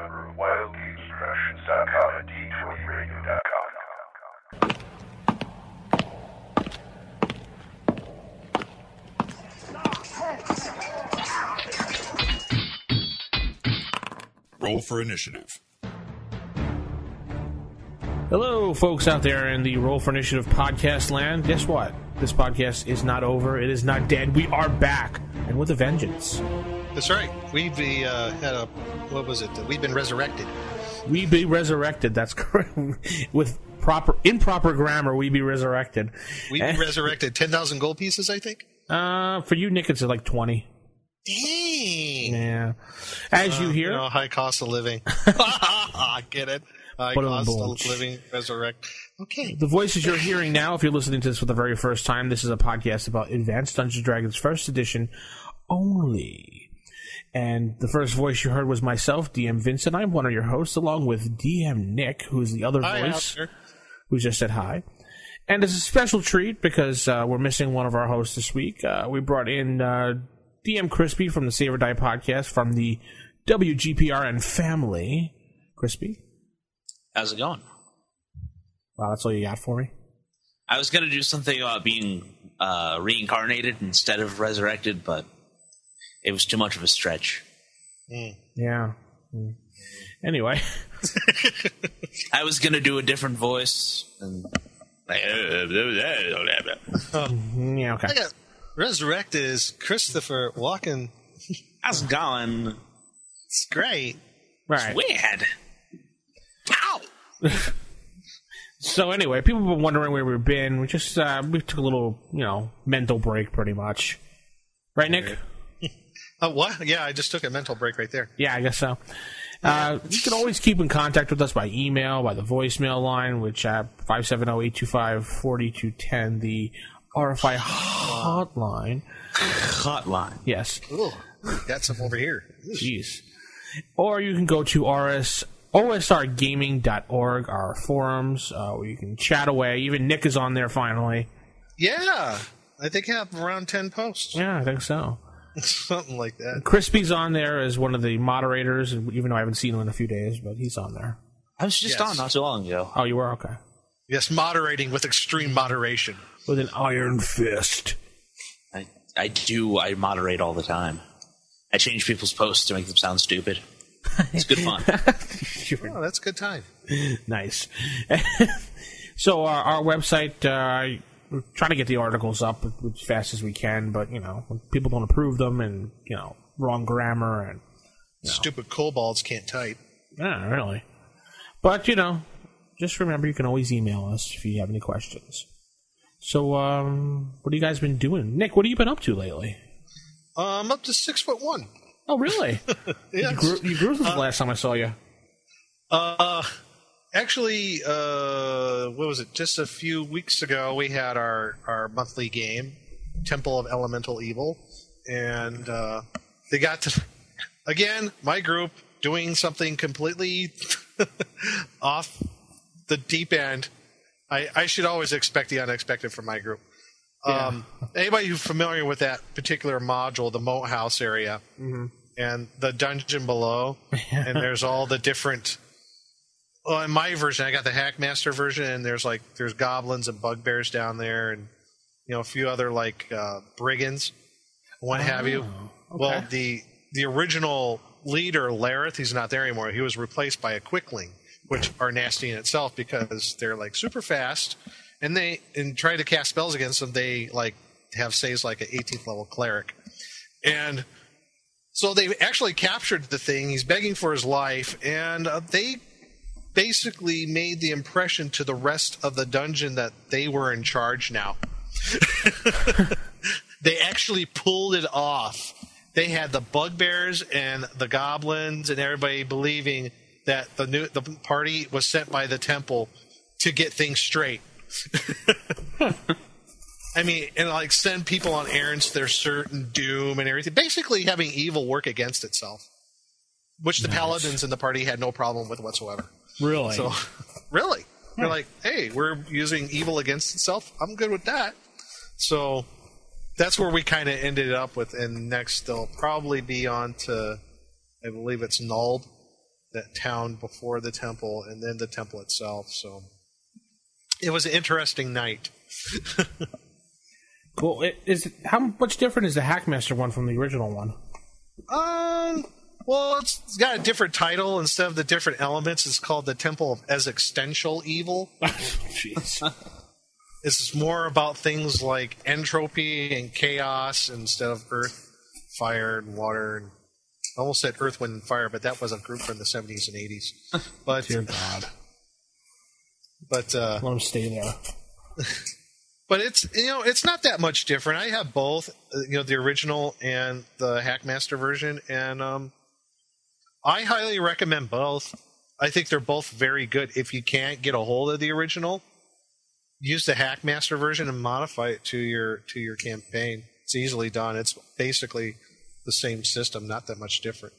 member of WildGamesProductions.com and D20Radio.com. Roll for initiative. Hello, folks out there in the Roll for Initiative podcast land. Guess what? This podcast is not over. It is not dead. We are back, and with a vengeance. That's right. We've had a, what was it? We've been resurrected. We be resurrected. That's correct. With improper grammar, we be resurrected. We be resurrected. 10,000 gold pieces, I think. For you, Nick, it's like 20. Dang. Yeah. As you hear, high cost of living. Get it? High cost of living. Resurrect. Okay. The voices you're hearing now, if you're listening to this for the very first time, this is a podcast about Advanced Dungeons & Dragons First Edition only. And the first voice you heard was myself, DM Vincent. I'm one of your hosts, along with DM Nick, who's the other voice, who just said hi. And as a special treat, because we're missing one of our hosts this week, we brought in DM Crispy from the Save or Die podcast from the WGPRN family. Crispy? How's it going? Wow, that's all you got for me? I was going to do something about being reincarnated instead of resurrected, but it was too much of a stretch. Yeah. Anyway. I was going to do a different voice. And yeah, okay. I got resurrected is Christopher Walken. How's it going? It's great. Right. It's weird. Ow! So anyway, people have been wondering where we've been. We just we took a little, mental break, pretty much. Right, Nick? What? Yeah, I just took a mental break right there. Yeah, I guess so. You can always keep in contact with us by email, by the voicemail line, which at 570-825-4210, the RFI hotline. Hotline. Yes. Ooh, got some over here. Jeez. Or you can go to osrgaming.org, our forums, where you can chat away. Even Nick is on there finally. Yeah. I think I have around 10 posts. Yeah, I think so. Something like that. Crispy's on there as one of the moderators, even though I haven't seen him in a few days, but he's on there. I was just on not too long ago. Oh, you were? Okay. Yes, moderating with extreme moderation. With an iron fist. I do. I moderate all the time. I change people's posts to make them sound stupid. It's good fun. Sure. Oh, that's a good time. Nice. So our website, we're trying to get the articles up as fast as we can, but, when people don't approve them and, wrong grammar and... Stupid kobolds can't type. Yeah, really. But, just remember you can always email us if you have any questions. So, what have you guys been doing? Nick, what have you been up to lately? I'm up to 6'1". Oh, really? Yeah. You grew since the last time I saw you. Actually, what was it? Just a few weeks ago, we had our monthly game, Temple of Elemental Evil, and they got to, again, my group doing something completely off the deep end. I should always expect the unexpected from my group. Yeah. Anybody who's familiar with that particular module, the Moat House area, and the dungeon below, and there's all the different... Well, in my version, I got the Hackmaster version, and there's goblins and bugbears down there, and a few other brigands, what have you. Okay. Well, the original leader, Lareth, he's not there anymore. He was replaced by a Quickling, which are nasty in itself because they're super fast, and try to cast spells against them. They have saves like an 18th level cleric, and so they actually captured the thing. He's begging for his life, and they basically made the impression to the rest of the dungeon that they were in charge now. They actually pulled it off. They had the bugbears and the goblins and everybody believing that the party was sent by the temple to get things straight. I mean, and send people on errands to their certain doom and everything. Basically having evil work against itself, which the paladins in the party had no problem with whatsoever. Really? So, really? They're like, hey, we're using evil against itself. I'm good with that. So that's where we kind of ended up with. And next they'll probably be on to, I believe it's Nulled. that town before the temple, and then the temple itself. So it was an interesting night. Cool. How much different is the Hackmaster one from the original one? Well, it's got a different title. Instead of the different elements, it's called the Temple of Existential Evil. Jeez. This is more about things like entropy and chaos instead of earth, fire, and water. And I almost said earth, wind, and fire, but that was a group from the 70s and 80s. But, Dear God. But Let them stay there. But it's not that much different. I have both, the original and the Hackmaster version, and I highly recommend both. I think they're both very good. If you can't get a hold of the original, use the Hackmaster version and modify it to your campaign. It's easily done. It's basically the same system, not that much different.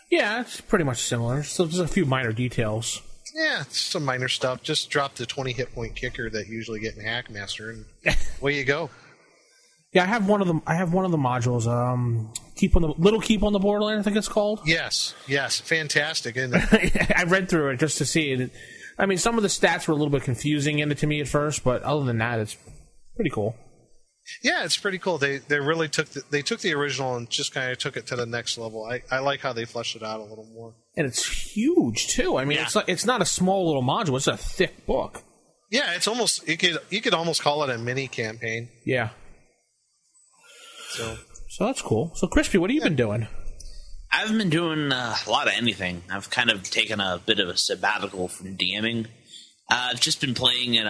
Yeah, it's pretty much similar. So there's a few minor details. Yeah, some minor stuff. Just drop the 20 hit point kicker that you usually get in Hackmaster, and away you go. Yeah, I have one of them. I have one of the modules. Keep on the Borderland, I think it's called. Yes, fantastic. Isn't it? I read through it just to see it. I mean, some of the stats were a little bit confusing in it to me at first, but other than that, it's pretty cool. Yeah, it's pretty cool. They really took the original and just kind of took it to the next level. I like how they fleshed it out a little more. And it's huge too. I mean, it's not a small little module. It's a thick book. Yeah, it's almost you could almost call it a mini campaign. Yeah. So that's cool. So Crispy, what have you been doing? I haven't been doing a lot of anything. I've kind of taken a bit of a sabbatical from DMing. I've just been playing in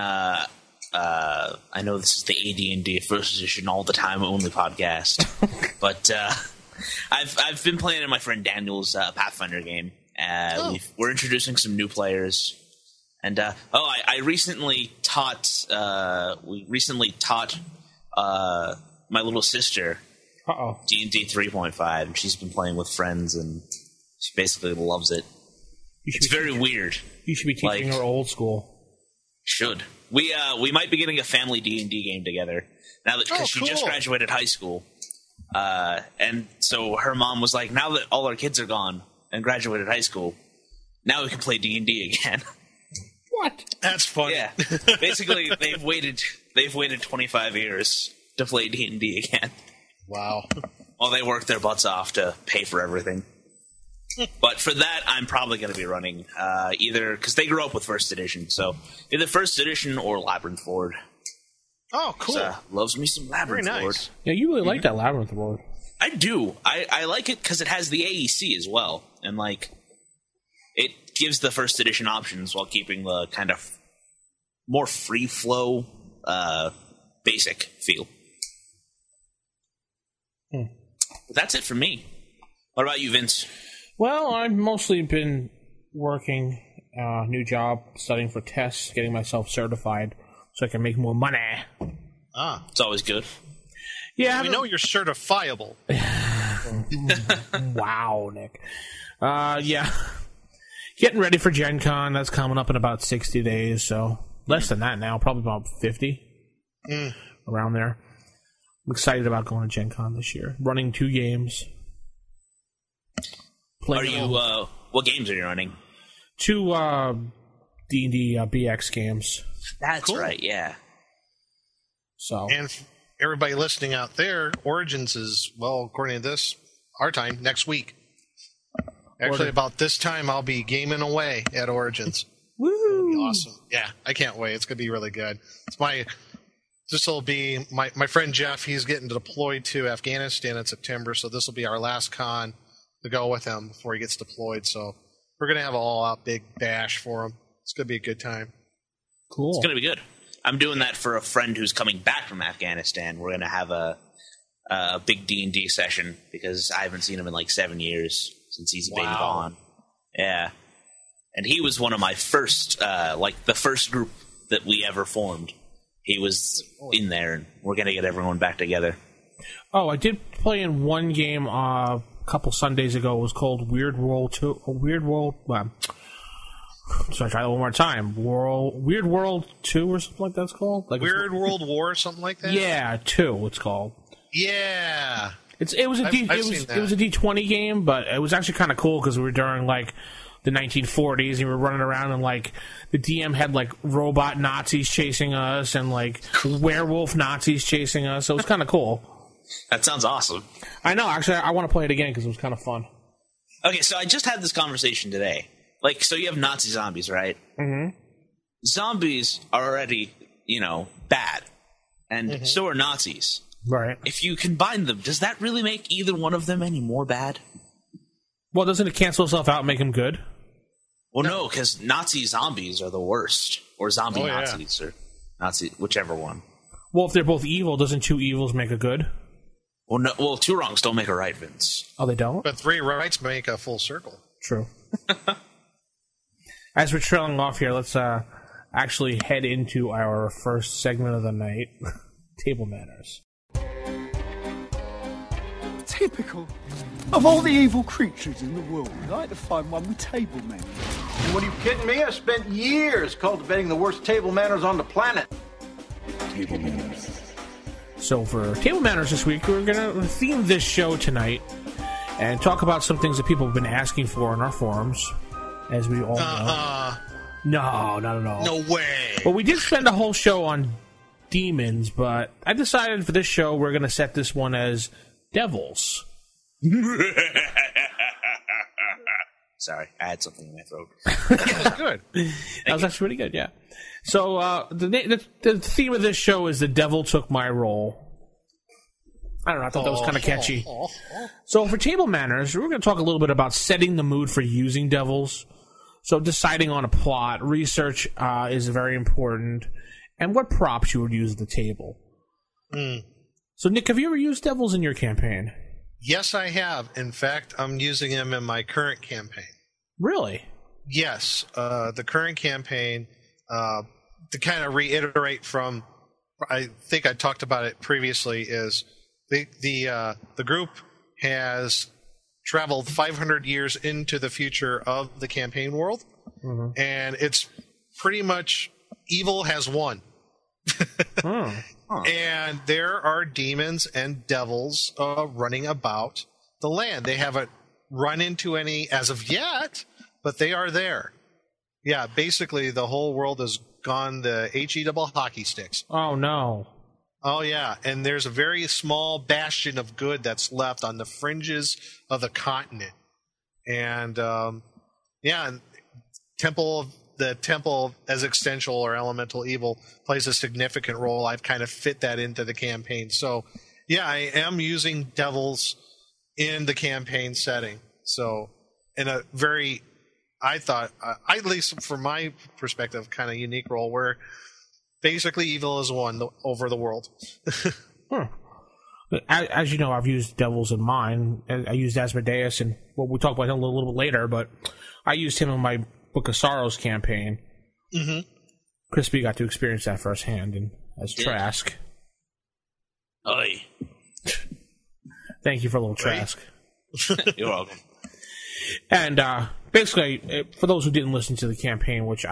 I know this is the AD&D First Edition All the Time Only podcast, but I've been playing in my friend Daniel's Pathfinder game. We're introducing some new players, and I recently taught my little sister D&D 3.5, and she's been playing with friends, and she basically loves it. It's very weird. You should be teaching her old school. Should. We might be getting a family D&D game together now that because she just graduated high school, and so her mom was like, now that all our kids are gone and graduated high school, now we can play D&D again. What? That's funny. Yeah, basically they've waited 25 years to play D&D again. Wow. While they work their butts off to pay for everything. But for that, I'm probably going to be running either because they grew up with First Edition, so either First Edition or Labyrinth Lord. Oh, cool! Loves me some Labyrinth Lord. Yeah, you really like that Labyrinth Lord. I do. I like it because it has the AEC as well, and it gives the First Edition options while keeping the kind of more free flow, basic feel. But that's it for me. What about you, Vince? Well, I've mostly been working, new job, studying for tests, getting myself certified so I can make more money. It's always good. Yeah, we know you're certifiable. Wow, Nick. Yeah. Getting ready for Gen Con. That's coming up in about 60 days, so less than that now, probably about 50. Around there. I'm excited about going to Gen Con this year. Running 2 games. Are you, what games are you running? 2 D&D BX games. That's cool. Right, yeah. So, and everybody listening out there, Origins is, well, according to this, our time, next week. Actually, about this time, I'll be gaming away at Origins. Woo! It'll be awesome. Yeah, I can't wait. It's going to be really good. This will be my friend Jeff. He's getting deployed to Afghanistan in September, so this will be our last con to go with him before he gets deployed. So we're going to have an all-out big bash for him. It's going to be a good time. Cool. It's going to be good. I'm doing that for a friend who's coming back from Afghanistan. We're going to have a big D&D session because I haven't seen him in 7 years since he's been gone. Yeah. And he was one of my first, the first group that we ever formed. He was in there, and we're going to get everyone back together. Oh, I did play in one game a couple Sundays ago. It was called Weird World 2. Sorry, try that one more time. Weird World 2 or something like that it's called? Weird World War or something like that? Yeah, 2 it's called. Yeah. It was a D20 game, but it was actually kind of cool because we were during like the 1940s and we were running around and like the DM had like robot Nazis chasing us and like werewolf Nazis chasing us. So it was kind of cool. That sounds awesome. I know. Actually, I want to play it again because it was kind of fun. Okay, so I just had this conversation today. Like, so you have Nazi zombies, right? Mm-hmm. Zombies are already, bad. And so are Nazis. Right. If you combine them, does that really make either one of them any more bad? Well, doesn't it cancel itself out and make them good? Well, no, because Nazi zombies are the worst. Or zombie Nazis, or Nazi, whichever one. Well, if they're both evil, doesn't two evils make a good? Well, no. Well, two wrongs don't make a right, Vince. Oh, they don't? But three rights make a full circle. True. As we're trailing off here, let's actually head into our first segment of the night, Table Manners. Typical. Of all the evil creatures in the world, I'd like to find one with table manners. What, are you kidding me? I spent years cultivating the worst table manners on the planet. Table manners. So for Table Manners this week, we're going to theme this show tonight and talk about some things that people have been asking for in our forums, as we all know. No, not at all. No way. Well, we did spend a whole show on demons, but I decided for this show we're going to set this one as devils. Sorry, I had something in my throat. That was good. That was actually pretty good, yeah. So the theme of this show is The Devil Took My Role. I don't know, I thought that was kind of catchy. So for Table Manners, we're going to talk a little bit about setting the mood for using devils. So deciding on a plot, research is very important, and what props you would use at the table. So Nick, have you ever used devils in your campaign? Yes, I have. In fact, I'm using them in my current campaign. Really? Yes. The current campaign, to kind of reiterate from, I think I talked about it previously, is the group has traveled 500 years into the future of the campaign world, and it's pretty much evil has won. And there are demons and devils running about the land. They haven't run into any as of yet, but they are there. Yeah, basically the whole world has gone the HE double hockey sticks. Oh, no. Oh, yeah, and there's a very small bastion of good that's left on the fringes of the continent. And, and the temple as existential or elemental evil plays a significant role. I've kind of fit that into the campaign. So, yeah, I am using devils in the campaign setting. So, in a very, I thought, at least from my perspective, kind of unique role where basically evil is won over the world. As you know, I've used devils in mine. I used Asmodeus, and we'll talk about him a little bit later, but I used him in my Book of Sorrows campaign. Crispy got to experience that firsthand, and as Trask. Oi. Thank you for a little Trask. You're welcome. And basically, for those who didn't listen to the campaign, which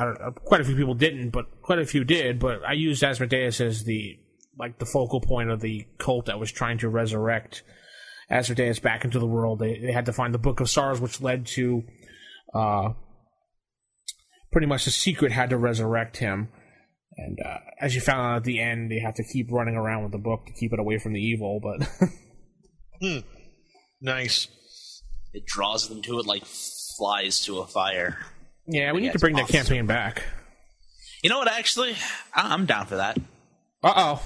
quite a few people didn't, but quite a few did, but I used Asmodeus as the focal point of the cult that was trying to resurrect Asmodeus back into the world. They had to find the Book of Sorrows, which led to pretty much the secret had to resurrect him. And as you found out at the end, they have to keep running around with the book to keep it away from the evil. But Nice. It draws them to it like flies to a fire. Yeah, we need to bring that campaign back. You know what, actually? I'm down for that. Uh-oh.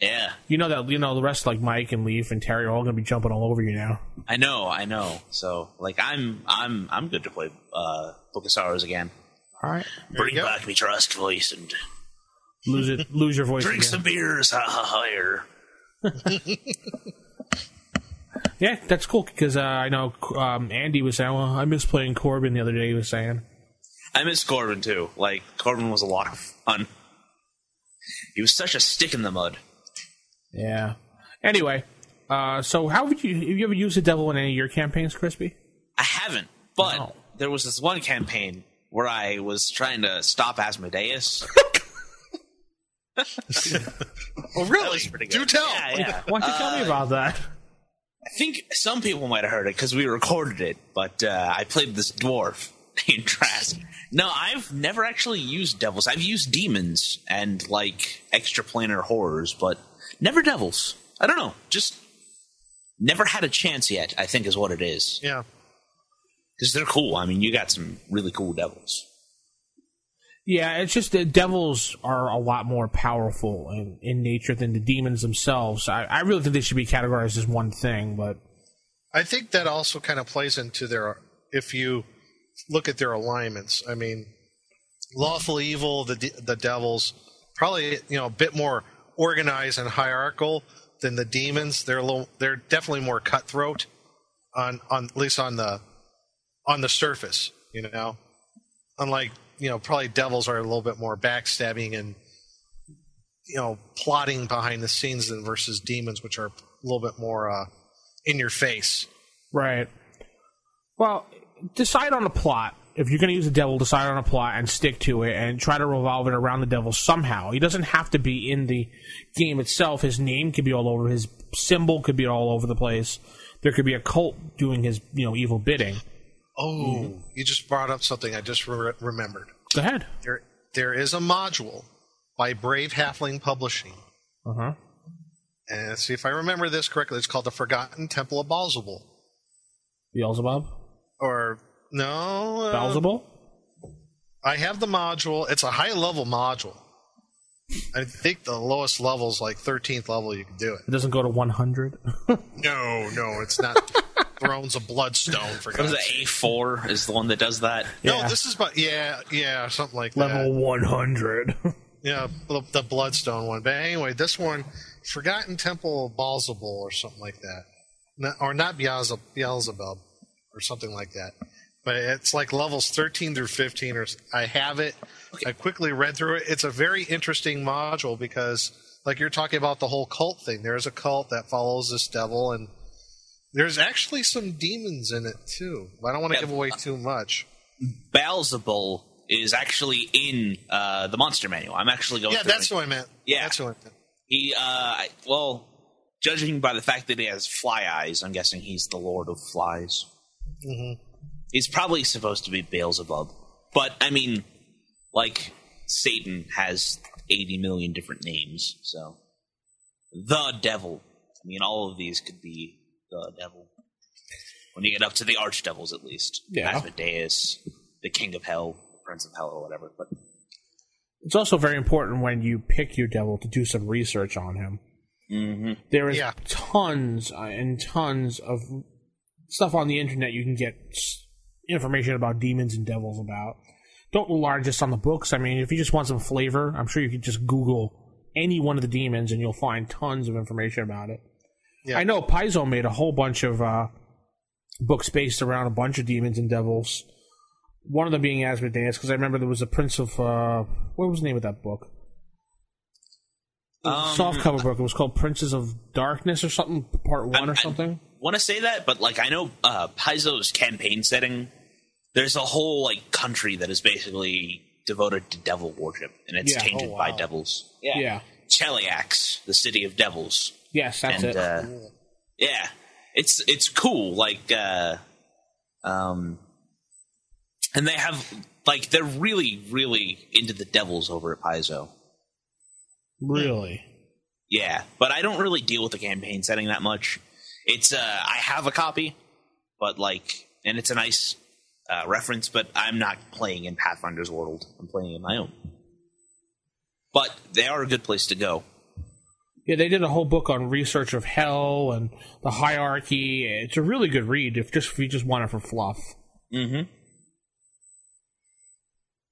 Yeah. You know the rest, like Mike and Leaf and Terry, are all going to be jumping all over you now. I know. So, I'm good to play Book of Sorrows again. All right. Bring back me Trask voice and lose your voice. Drink again. some beers, higher. Yeah, that's cool because I know Andy was saying, well, I miss playing Corbin the other day, he was saying. I miss Corbin too. Corbin was a lot of fun. He was such a stick in the mud. Yeah. Anyway, so have you ever used the devil in any of your campaigns, Crispy? I haven't, but there was this one campaign where I was trying to stop Asmodeus. Oh, really? Pretty good. Do tell. Yeah. Why don't you tell me about that? I think some people might have heard it because we recorded it, but I played this dwarf named Trask. No, I've never actually used devils. I've used demons and, like, extraplanar horrors, but never devils. I don't know. Just never had a chance yet, I think is what it is. Yeah. Because they're cool. I mean, you got some really cool devils. Yeah, it's just that devils are a lot more powerful in nature than the demons themselves. I really think they should be categorized as one thing, but... I think that also kind of plays into their... If you look at their alignments, I mean, lawful evil, the devils, probably, a bit more organized and hierarchical than the demons. They're definitely more cutthroat on at least on the surface, Unlike, probably devils are a little bit more backstabbing and, plotting behind the scenes than versus demons, which are a little bit more in your face. Right. Well, decide on a plot. If you're going to use the devil, decide on a plot and stick to it and try to revolve it around the devil somehow. He doesn't have to be in the game itself. His name could be all over. His symbol could be all over the place. There could be a cult doing his, evil bidding. Oh, you just brought up something I just remembered. Go ahead. There is a module by Brave Halfling Publishing. Uh-huh. And let's see if I remember this correctly. It's called The Forgotten Temple of Beelzebul. Beelzebub? Or, no. Beelzebul? I have the module. It's a high-level module. I think the lowest level is like 13th level you can do it. It doesn't go to 100? No, it's not. Thrones of Bloodstone, for God's sake. What is it, A4 is the one that does that? No, Yeah. this is about, something like Level that. 100. Yeah, the Bloodstone one. But anyway, this one, Forgotten Temple of Beelzebul or something like that. Not Beelzebub or something like that. But it's like levels 13 through 15. I have it. Okay. I quickly read through it. It's a very interesting module because, like you're talking about the whole cult thing. There's a cult that follows this devil, and there's actually some demons in it, too. I don't want to give away too much. Beelzebul is actually in the Monster Manual. I'm actually going through that's what I meant. Yeah. That's what I meant. He, judging by the fact that he has fly eyes, I'm guessing he's the Lord of Flies. Mm-hmm. He's probably supposed to be Beelzebub. But, I mean, like, Satan has 80 million different names, so... The Devil. I mean, all of these could be the devil. When you get up to the archdevils, at least. Yeah. Asmodeus, the King of Hell, the Prince of Hell, or whatever. But it's also very important when you pick your devil to do some research on him. Mm-hmm. There is tons and tons of stuff on the internet you can get information about demons and devils about. Don't rely just on the books. I mean, if you just want some flavor, I'm sure you could just Google any one of the demons and you'll find tons of information about it. Yeah. I know Paizo made a whole bunch of books based around a bunch of demons and devils. One of them being Asmodeus, because I remember there was a Prince of... what was the name of that book? Softcover book. It was called Princes of Darkness or something, Part 1 or something. I want to say that, but like I know Paizo's campaign setting, there's a whole like country that is basically devoted to devil worship, and it's tainted by devils. Yeah. Cheliax, the city of devils. Yes, that's it. Yeah, it's cool. Like, and they have like they're really, really into the devils over at Paizo. Really? Yeah, but I don't really deal with the campaign setting that much. It's I have a copy, but like, and it's a nice reference, but I'm not playing in Pathfinder's world. I'm playing in my own. But they are a good place to go. Yeah, they did a whole book on research of hell and the hierarchy. It's a really good read if you just want it for fluff. Mm-hmm.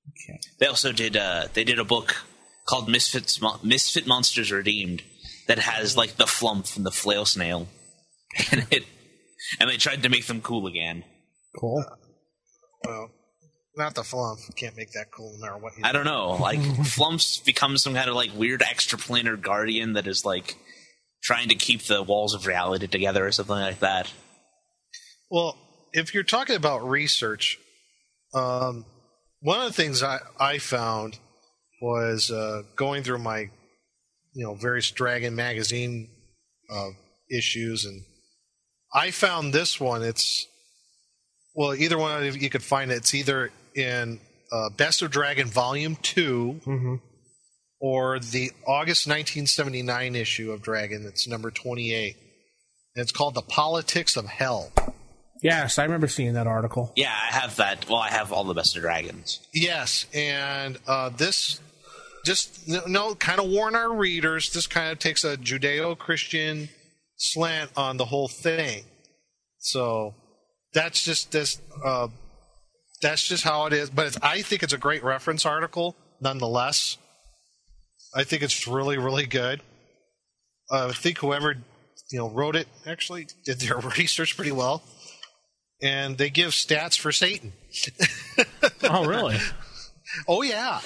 Okay. They also did they did a book called Misfit Monsters Redeemed that has like the Flump and the Flail Snail in it, and they tried to make them cool again. Cool. Well, not the Flump. You can't make that cool no matter what you do. I don't know. Like, Flump's become some kind of like weird extraplanar guardian that is like trying to keep the walls of reality together or something like that. Well, if you're talking about research, one of the things I found was going through my, various Dragon magazine issues, and I found this one. Either one of you could find it. It's either in Best of Dragon Volume 2 or the August 1979 issue of Dragon. It's number 28. And it's called The Politics of Hell. Yes, I remember seeing that article. Yeah, I have that. Well, I have all the Best of Dragons. Yes, and this just kind of warn our readers. This kind of takes a Judeo-Christian slant on the whole thing. So that's just this. That's just how it is. But I think it's a great reference article, nonetheless. I think it's really, really good. I think whoever wrote it actually did their research pretty well. And they give stats for Satan. Oh, really? Oh, yeah.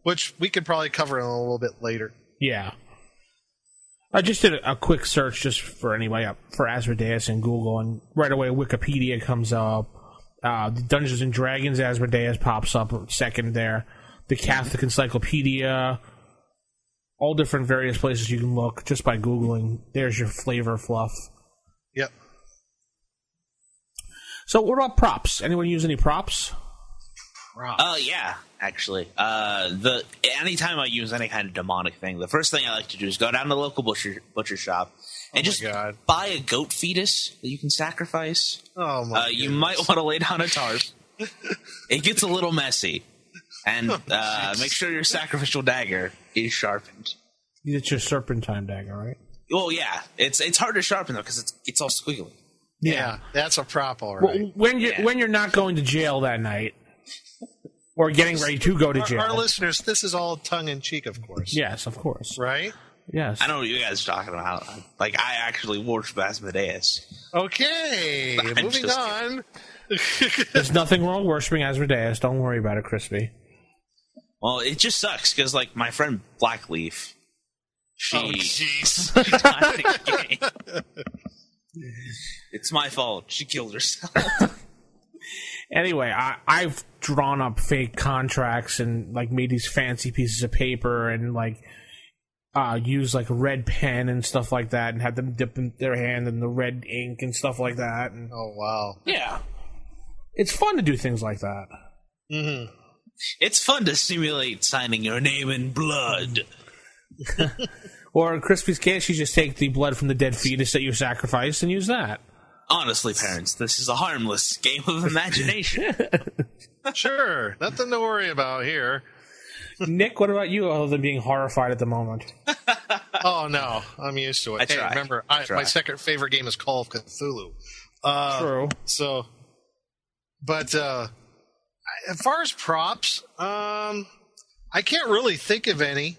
Which we could probably cover a little bit later. Yeah. I just did a quick search just for Asmodeus in Google, and right away Wikipedia comes up. The Dungeons and Dragons Asmodeus pops up second there. The Catholic Encyclopedia. All different various places you can look just by Googling. There's your flavor fluff. Yep. So what about props? Anyone use any props? Yeah, actually. Anytime I use any kind of demonic thing, the first thing I like to do is go down to the local butcher shop and just buy a goat fetus that you can sacrifice. Oh my! You might want to lay down a tarp. It gets a little messy, and make sure your sacrificial dagger is sharpened. It's your serpentine dagger, right? Well, yeah, it's hard to sharpen though because it's all squiggly. Yeah, that's a prop, all right. Well, when you're not going to jail that night, or getting ready to go to jail. Our listeners, this is all tongue in cheek, of course. Yes, of course. Right? Yes. I know what you guys are talking about. Like, I actually worship Asmodeus. Okay, moving on. There's nothing wrong worshiping Asmodeus. Don't worry about it, Crispy. Well, it just sucks because, like, my friend Blackleaf, jeez. It's my fault. She killed herself. Anyway, I've drawn up fake contracts and like made these fancy pieces of paper and like use like a red pen and stuff like that and had them dip in their hand in the red ink and stuff like that. And, oh wow! Yeah, it's fun to do things like that. Mm-hmm. It's fun to simulate signing your name in blood. Or in Crispy's case, you just take the blood from the dead fetus that you sacrificed and use that. Honestly, parents, this is a harmless game of imagination. Sure, nothing to worry about here. Nick, what about you other than being horrified at the moment? Oh, no, I'm used to it. Remember, my second favorite game is Call of Cthulhu. True. So, but as far as props, I can't really think of any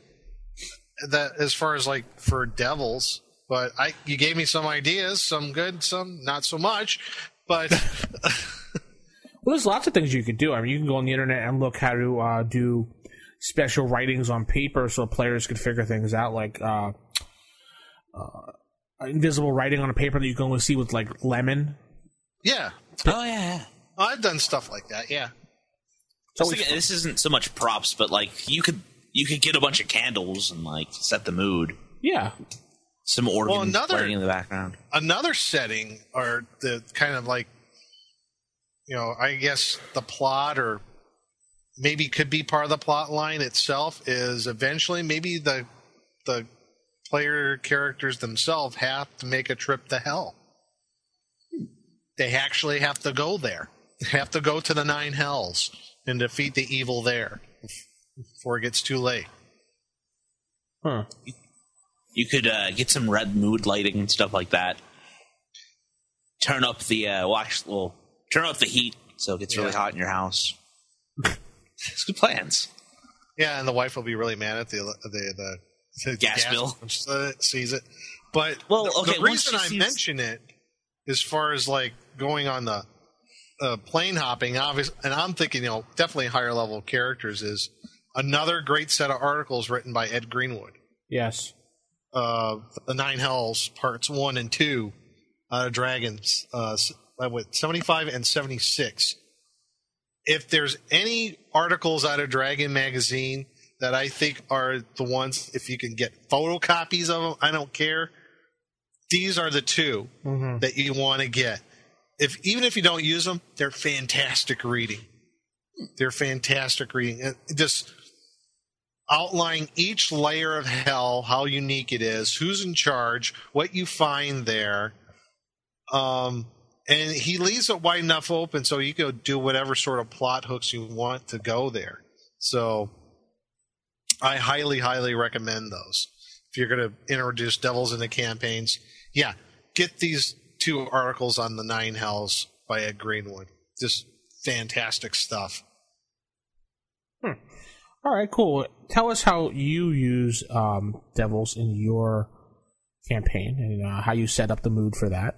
that as far as like for devils. But you gave me some ideas, some good, some not so much. But well, there's lots of things you could do. I mean, you can go on the internet and look how to do special writings on paper so players could figure things out, like invisible writing on a paper that you can only see with like lemon. Yeah. Oh yeah. I've done stuff like that. Yeah. So this isn't so much props, but like you could get a bunch of candles and like set the mood. Yeah. Some organ playing in the background. Another setting, or the kind of like, I guess the plot, or maybe could be part of the plot line itself, is eventually maybe the player characters themselves have to make a trip to hell. They actually have to go there. They have to go to the 9 hells and defeat the evil there before it gets too late. Huh. You could get some red mood lighting and stuff like that. Turn up the turn up the heat so it gets really hot in your house. It's good plans. Yeah, and the wife will be really mad at the gas bill when she sees it. But the reason I mention it, as far as like going on the plane hopping, obviously, and I'm thinking, definitely higher level characters, is another great set of articles written by Ed Greenwood. Yes. The 9 Hells, parts 1 and 2, Dragons, 75 and 76. If there's any articles out of Dragon Magazine that I think are the ones, if you can get photocopies of them, I don't care. these are the two that you want to get. Even if you don't use them, they're fantastic reading. They're fantastic reading. Just outline each layer of hell, how unique it is, who's in charge, what you find there. And he leaves it wide enough open so you can do whatever sort of plot hooks you want to go there. So I highly, highly recommend those. If you're going to introduce devils into campaigns, get these 2 articles on the 9 Hells by Ed Greenwood. Just fantastic stuff. All right, cool. Tell us how you use devils in your campaign and how you set up the mood for that.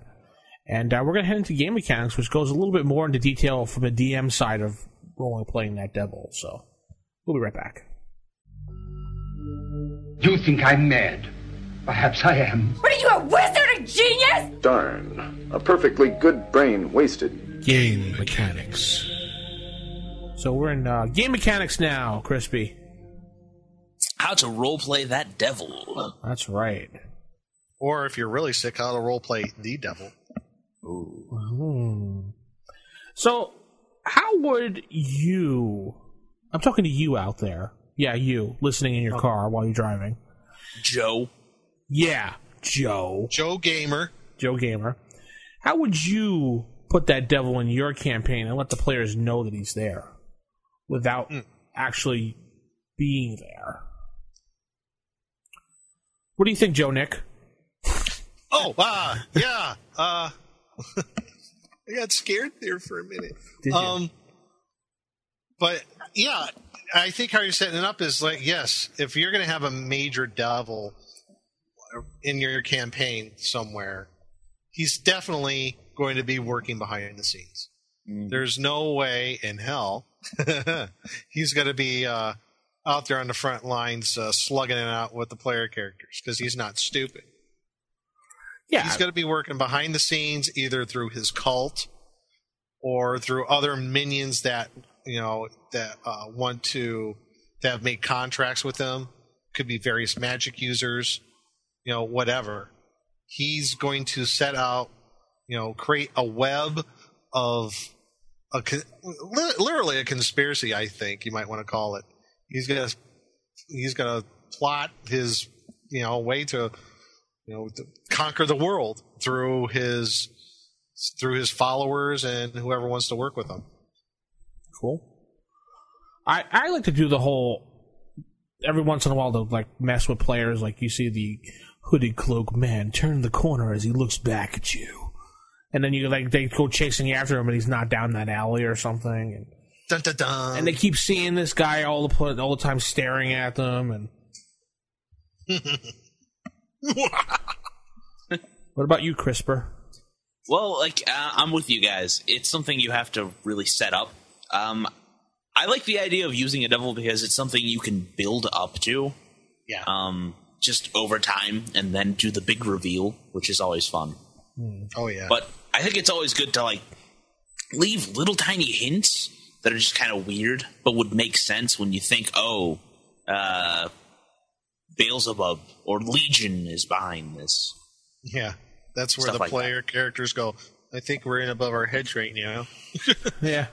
And we're going to head into game mechanics, which goes a little bit more into detail from the DM side of playing that devil. So we'll be right back. You think I'm mad? Perhaps I am. What are you, a wizard, a genius? Darn. A perfectly good brain wasted. Game mechanics. So we're in game mechanics now, Crispy. How to roleplay that devil. That's right. Or if you're really sick, how to roleplay the devil. Ooh. So, how would you... I'm talking to you out there. Yeah, you, listening in your car while you're driving. Joe. Yeah, Joe. Joe Gamer. Joe Gamer. How would you put that devil in your campaign and let the players know that he's there without actually being there? What do you think, Joe Nick? Yeah. I got scared there for a minute. Did you? But yeah, I think how you're setting it up is like, yes, if you're going to have a major devil in your campaign somewhere, he's definitely going to be working behind the scenes. There's no way in hell he's going to be out there on the front lines slugging it out with the player characters, because he's not stupid. Yeah, he's going to be working behind the scenes, either through his cult or through other minions that want to have made contracts with them. Could be various magic users, whatever. He's going to set out, create a web of literally a conspiracy. I think you might want to call it. He's gonna plot his way to to conquer the world through his followers and whoever wants to work with him. Cool. I like to do the whole, every once in a while, to like mess with players. Like you see the hooded cloaked man turn the corner as he looks back at you, and then they go chasing after him and he's not down that alley or something, and dun, dun, dun. And they keep seeing this guy all the time staring at them. And what about you, CRISPR? Well, I'm with you guys. It's something you have to really set up. I like the idea of using a devil because it's something you can build up to. Yeah. Just over time, and then do the big reveal, which is always fun. Oh yeah. But I think it's always good to leave little tiny hints that are just kind of weird, but would make sense when you think, Beelzebub or Legion is behind this. Yeah, that's where Stuff the player characters go, I think we're in above our heads right now. Yeah.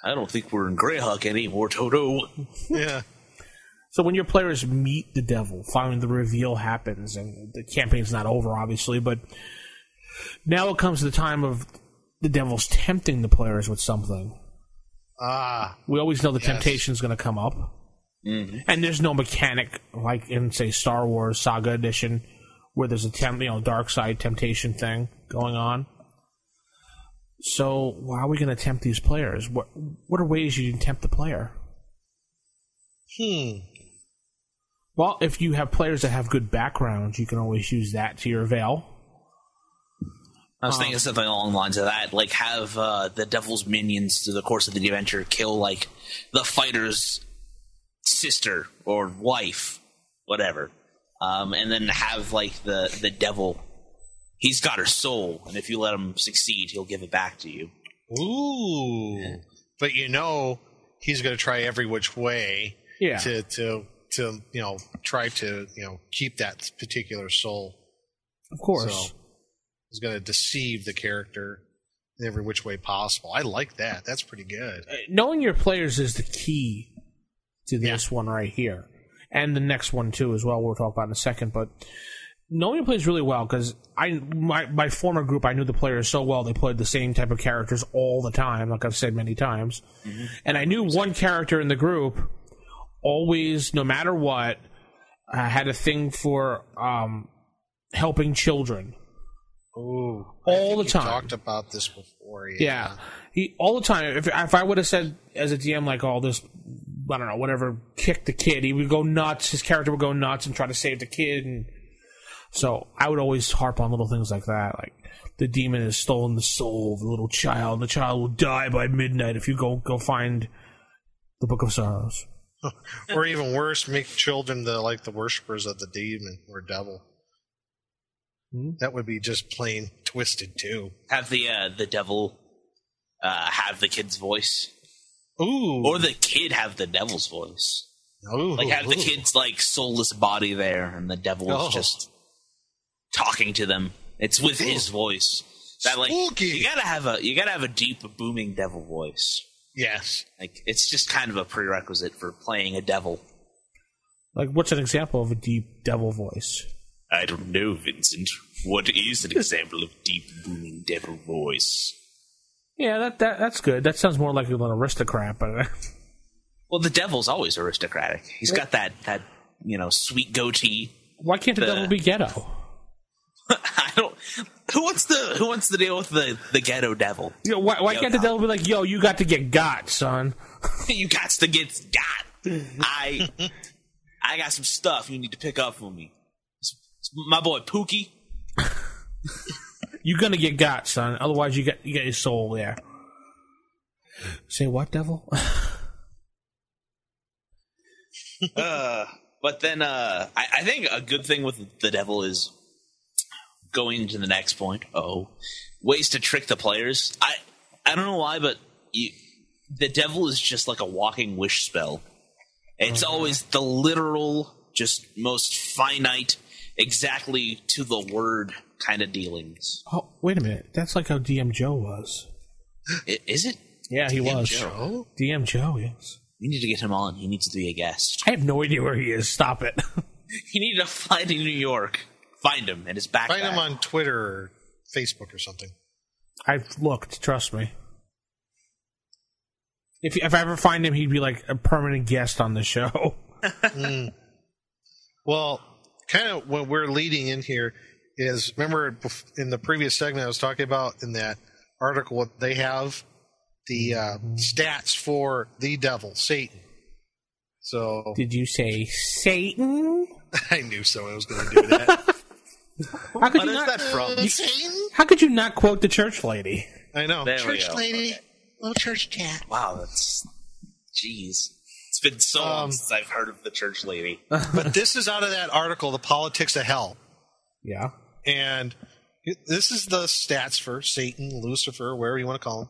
I don't think we're in Greyhawk anymore, Toto. Yeah. So when your players meet the devil, finally the reveal happens, and the campaign's not over, obviously, but now it comes to the time of the devil's tempting the players with something. We always know the temptation's going to come up. Mm-hmm. And there's no mechanic like in, say, Star Wars Saga Edition, where there's a dark side temptation thing going on. So how are we going to tempt these players? What are ways you can tempt the player? Well, if you have players that have good backgrounds, you can always use that to your avail. I was thinking something along the lines of that, have the devil's minions through the course of the adventure kill the fighter's sister or wife, whatever, and then have the devil. He's got her soul, and if you let him succeed, he'll give it back to you. Ooh, yeah. But he's going to try every which way to try to keep that particular soul. Of course. So he's going to deceive the character in every which way possible. I like that. That's pretty good. Knowing your players is the key to this one right here. And the next one, too, as well. We'll talk about in a second. But knowing your players really well, because my former group, I knew the players so well, they played the same type of characters all the time, like I've said many times. Mm-hmm. And I knew one character in the group always, no matter what, had a thing for helping children. Ooh, all the time. We talked about this before. Yeah. He all the time. If I would have said as a DM like, "Oh, this, I don't know, whatever, kick the kid," he would go nuts. His character would go nuts and try to save the kid. And so I would always harp on little things like that, like the demon has stolen the soul of the little child. The child will die by midnight if you go find the Book of Sorrows. Or even worse, make children the worshippers of the demon or devil. That would be just plain twisted too. Have the devil have the kid's voice. Ooh. Or the kid have the devil's voice. Ooh. Like have the kid's soulless body there, and the devil is just talking to them. It's with his voice. That Spooky. you gotta have a deep, booming devil voice. Yes. It's just kind of a prerequisite for playing a devil. Like, what's an example of a deep devil voice? I don't know, Vincent. What is an example of deep, booming devil voice? Yeah, that's good. That sounds more like an aristocrat, but well, the devil's always aristocratic. He's got that sweet goatee. Why can't the devil be ghetto? I don't. Who wants to deal with the ghetto devil? You know, why can't the devil be like, "Yo, you got to get got, son"? You got to get got. I got some stuff you need to pick up for me. My boy Pookie. You're gonna get got, son. Otherwise, you get your soul there. Say what, devil? But then I think a good thing with the devil is going to the next point. Ways to trick the players. I don't know why, but the devil is just like a walking wish spell. It's always the literal, just most finite, exactly to the word kind of dealings. Oh, wait a minute. That's like how DM Joe was. Is it? Yeah, he DM was. Joe? DM Joe, yes. We need to get him on. He needs to be a guest. I have no idea where he is. Stop it. You need to fly to New York. Find him in his backpack. Find him on Twitter or Facebook or something. I've looked. Trust me. If I ever find him, he'd be like a permanent guest on the show. Well, kind of what we're leading in here is, remember in the previous segment I was talking about in that article, what they have the stats for the devil, Satan. So did you say Satan? I knew someone was going to do that. How could what you is not, that from? Satan? How could you not quote the church lady? I know. There Church we go. lady. Okay. Little church cat. Wow, that's... Jeez. It's been so long since I've heard of the church lady. But this is out of that article, The Politics of Hell. Yeah. And this is the stats for Satan, Lucifer, wherever you want to call him.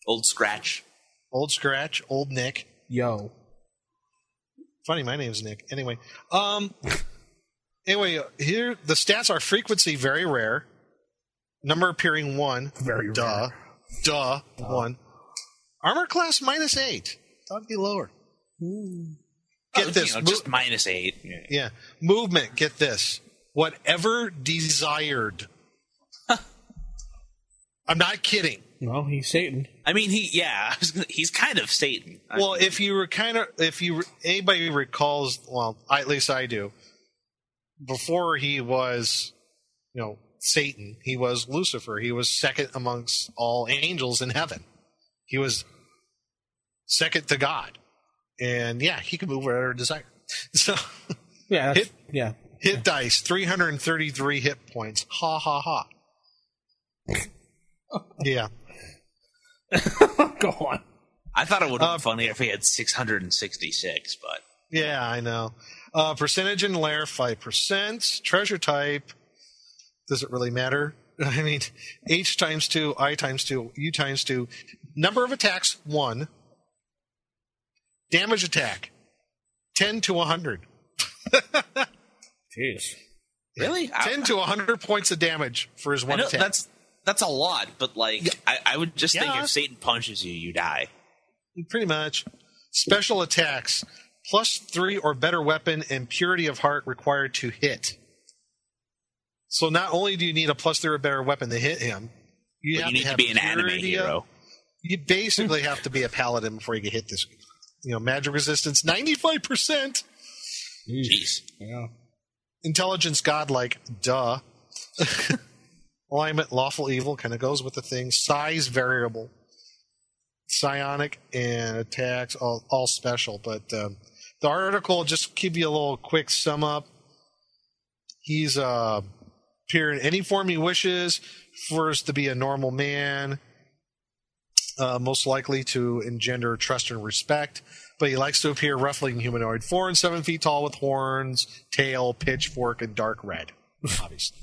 Old Scratch. Old Scratch, Old Nick. Yo. Funny, my name's Nick. Anyway, here the stats are: frequency very rare, number appearing 1, Very rare. 1, armor class -8. Thought it'd be lower. Get this, just -8. yeah, movement. Get this, whatever desired. I'm not kidding. No, he's Satan. I mean, he's kind of Satan. Well, anybody recalls, well, at least I do, before he was, Satan, he was Lucifer. He was second amongst all angels in heaven. He was second to God. And yeah, he could move wherever desired. So Yeah. hit dice, 333 hit points. Ha ha ha. Yeah. Go on. I thought it would have been funny if he had 666, but... Yeah, I know. Percentage in lair, 5%. Treasure type, does it really matter? I mean, H times 2, I times 2, U times 2. Number of attacks, 1. Damage attack, 10 to 100. Jeez. Really? 10 to 100 points of damage for his one attack. That's a lot, but like I would just think Yeah. if Satan punches you, you die. Pretty much. Special attacks. +3 or better weapon and purity of heart required to hit. So not only do you need a +3 or better weapon to hit him, you need to be an anime hero. You basically have to be a paladin before you can hit this. Magic resistance 95%. Jeez. Yeah. Intelligence godlike, duh. Alignment lawful evil kind of goes with the thing. Size variable. Psionic and attacks all special, but the article just give you a little quick sum up. He's appear in any form he wishes. First to be a normal man, most likely to engender trust and respect. But he likes to appear roughly humanoid, 4 and 7 feet tall with horns, tail, pitchfork, and dark red. Obviously.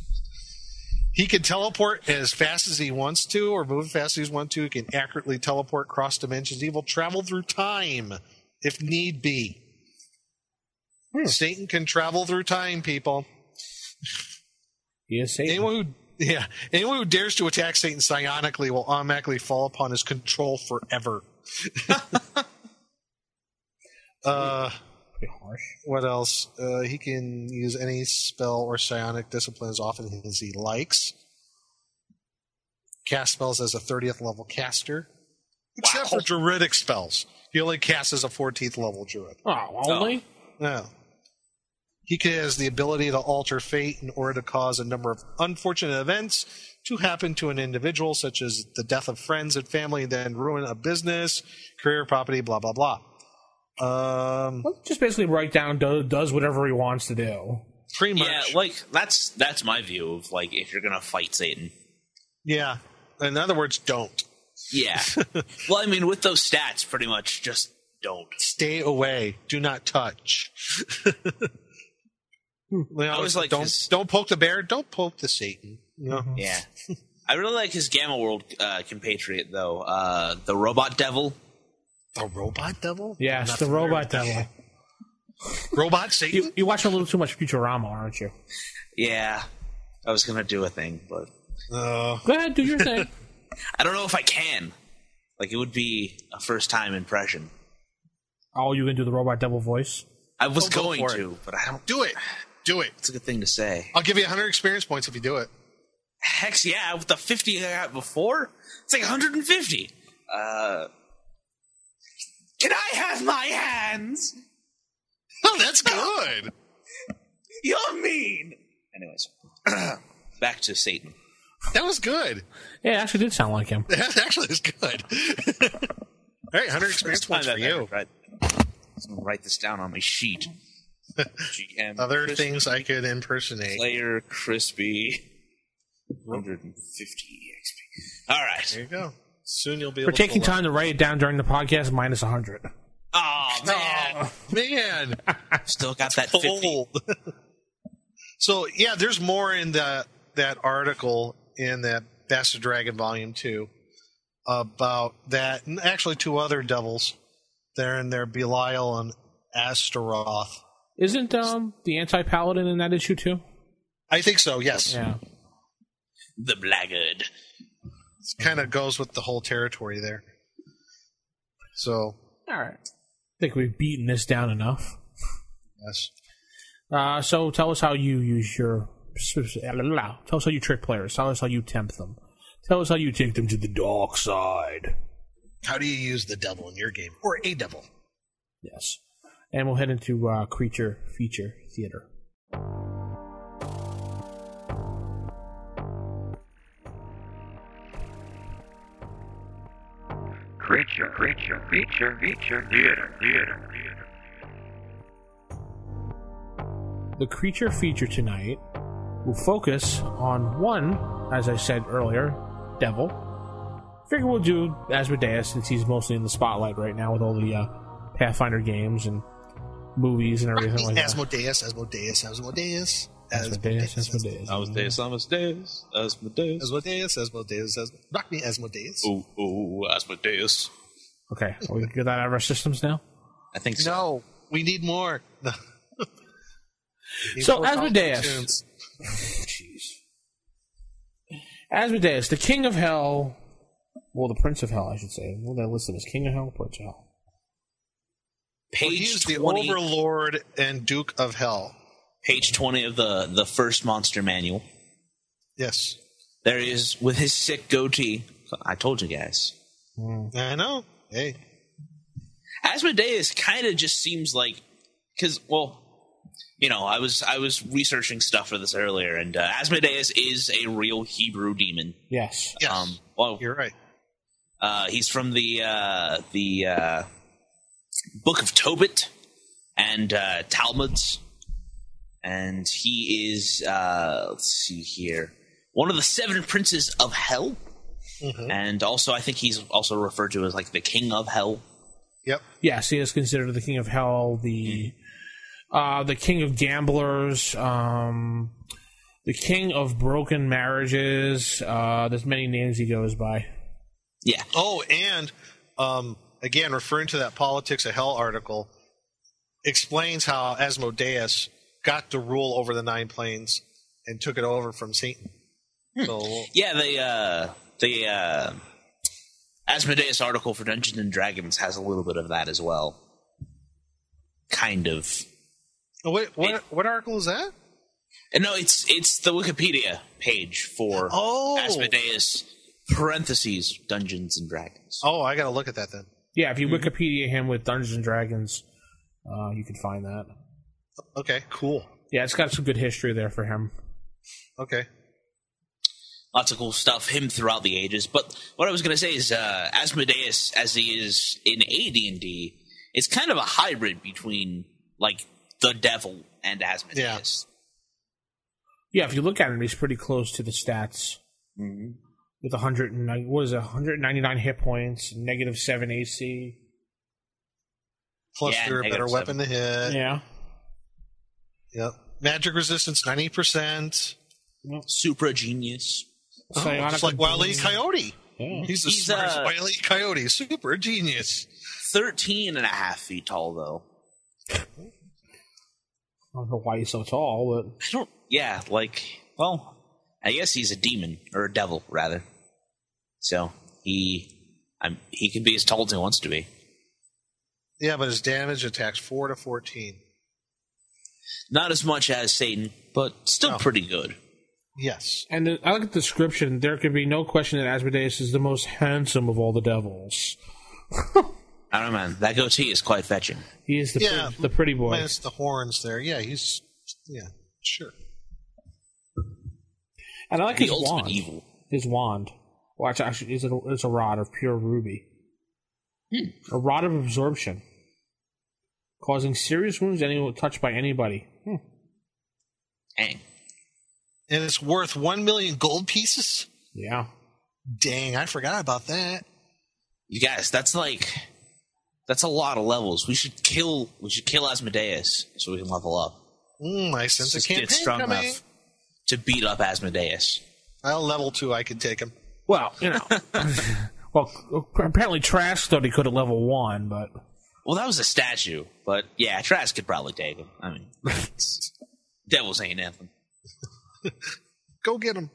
He can teleport as fast as he wants to, or move as fast as he wants to. He can accurately teleport cross dimensions. He will travel through time if need be. Satan can travel through time, people. He is Satan. Anyone who dares to attack Satan psionically will automatically fall upon his control forever. Pretty harsh. What else? He can use any spell or psionic discipline as often as he likes. Cast spells as a 30th level caster. Except for druidic spells. He only casts as a 14th level druid. Oh, only? No. He has the ability to alter fate in order to cause a number of unfortunate events to happen to an individual, such as the death of friends and family, then ruin a business, career, property, blah, blah, blah. Just basically write down does whatever he wants to do. Pretty much. Yeah, like that's my view of like if you're gonna fight Satan. Yeah. In other words, don't. Yeah. Well, I mean, with those stats, pretty much just don't. Stay away. Do not touch. I was like, don't poke the bear. Don't poke the Satan. Yeah. I really like his Gamma World compatriot, though. The Robot Devil. The Robot Devil? Yes, the Robot Devil. Robot Satan? You watch a little too much Futurama, aren't you? Yeah. I was going to do a thing, but... Go ahead, do your thing. I don't know if I can. Like, it would be a first-time impression. Oh, you can do the Robot Devil voice? I was going to, but I don't... Do it. Do it. It's a good thing to say. I'll give you 100 experience points if you do it. Heck yeah, with the 50 I got before, it's like 150. Can I have my hands? Oh, that's good. You're mean. Anyways, back to Satan. That was good. Yeah, it actually did sound like him. That actually is good. All right, 100 experience points for you. Right. I'm going to write this down on my sheet. GM Other Crispy, things I could impersonate. Player Crispy. 150 XP. All right. There you go. Soon you'll be For able to... taking time to write it down during the podcast, minus 100. Oh, man. Oh, man. Still got that 50. So, yeah, there's more in that article in that Bastard Dragon Volume 2 about that, and actually 2 other devils. They're in there, Belial and Astaroth. Isn't the anti-paladin in that issue too? I think so, yes. Yeah. The Blackguard. It kind of goes with the whole territory there. So. All right. I think we've beaten this down enough. Yes. So tell us how you use your... Tell us how you trick players. Tell us how you tempt them. Tell us how you take them to the dark side. How do you use the devil in your game? Or a devil? Yes. And we'll head into Creature Feature Theater. Creature Theater. The Creature Feature tonight will focus on one, as I said earlier, devil. Figure we'll do Asmodeus since he's mostly in the spotlight right now with all the Pathfinder games and movies and everything like that. Asmodeus. Rock me, Asmodeus. Ooh, Asmodeus. Okay, are we get that out of our systems now? I think so. No, we need more. So Asmodeus, Jeez. Asmodeus, the king of hell. Well, the prince of hell, I should say. Well, they're listed as king of hell, prince of hell. Well, he's the overlord and duke of hell. Page 20 of the first monster manual. Yes. There he is with his sick goatee. I told you guys. I know. Hey. Asmodeus kind of just seems like, because, well, you know, I was researching stuff for this earlier, and Asmodeus is a real Hebrew demon. Yes. Yes. Well, you're right. He's from the Book of Tobit and Talmuds, and he is let's see here, one of the 7 princes of hell, and also I think he's also referred to as like the king of hell. Yep. Yes, he is considered the king of hell, the king of gamblers, the king of broken marriages. There's many names he goes by. Yeah. Oh, and again, referring to that Politics of Hell article, explains how Asmodeus got to rule over the 9 planes and took it over from Satan. So, yeah, the Asmodeus article for Dungeons and Dragons has a little bit of that as well. Kind of. What article is that? No, it's the Wikipedia page for Asmodeus parentheses Dungeons and Dragons. Oh, I got to look at that then. Yeah, if you Wikipedia him with Dungeons and Dragons, you can find that. Okay, cool. Yeah, it's got some good history there for him. Okay. Lots of cool stuff, him throughout the ages. But what I was going to say is Asmodeus, as he is in AD&D, is kind of a hybrid between, like, the devil and Asmodeus. Yeah, if you look at him, he's pretty close to the stats. Mm-hmm. With 199 hit points, -7 AC. Plus, you're a better weapon to hit. Yeah. Yep. Magic resistance, 90%. Super genius. Just like Wile E. Coyote. Yeah. He's the smartest Wile E. Coyote. Super genius. 13.5 feet tall, though. I don't know why he's so tall, but... well, I guess he's a demon, or a devil, rather. So, he can be as tall as he wants to be. Yeah, but his damage attacks 4 to 14. Not as much as Satan, but still pretty good. Yes. And I like the description. There can be no question that Asmodeus is the most handsome of all the devils. I don't know, man. That goatee is quite fetching. He is the pretty boy. Minus the horns there. Yeah, sure. And I like the his ultimate wand. Evil. His wand. Well, actually, it's a rod of pure ruby. A rod of absorption. Causing serious wounds touched by anybody. Dang. And it's worth 1 million gold pieces? Yeah. Dang, I forgot about that. You guys, that's a lot of levels. We should kill Asmodeus so we can level up. I sense a campaign get strong coming. enough to beat up Asmodeus. Well, level 2, I can take him. Well, well, apparently Trask thought he could at level 1, but... Well, that was a statue, but yeah, Trask could probably take him. I mean, devils ain't nothing. Go get him.